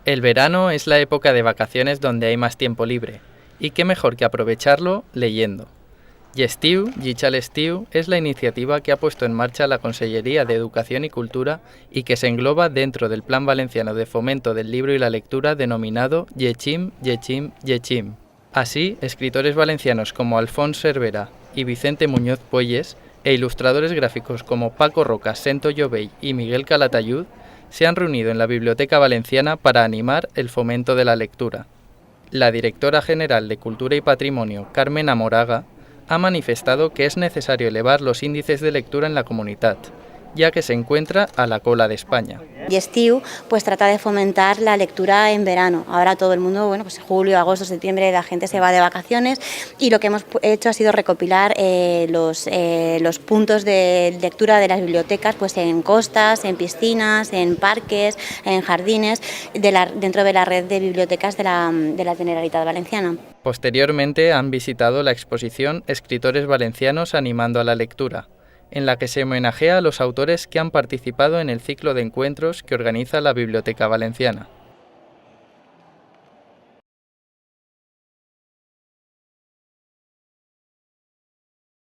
El verano es la época de vacaciones donde hay más tiempo libre, y qué mejor que aprovecharlo leyendo. Llestiu, Llitja l'Estiu es la iniciativa que ha puesto en marcha la Consellería de Educación y Cultura y que se engloba dentro del Plan Valenciano de Fomento del Libro y la Lectura denominado Llegim, Llegim, Llegim. Así, escritores valencianos como Alfons Cervera y Vicente Muñoz Puelles e ilustradores gráficos como Paco Roca, Sento Llovell y Miguel Calatayud se han reunido en la Biblioteca Valenciana para animar el fomento de la lectura. La directora general de Cultura y Patrimonio, Carmen Amoraga, ha manifestado que es necesario elevar los índices de lectura en la comunidad, ya que se encuentra a la cola de España. Llestiu pues trata de fomentar la lectura en verano. Ahora todo el mundo, pues julio, agosto, septiembre, la gente se va de vacaciones y lo que hemos hecho ha sido recopilar los puntos de lectura de las bibliotecas pues en costas, en piscinas, en parques, en jardines, dentro de la red de bibliotecas de la Generalitat Valenciana. Posteriormente han visitado la exposición Escritores Valencianos animando a la lectura, en la que se homenajea a los autores que han participado en el ciclo de encuentros que organiza la Biblioteca Valenciana.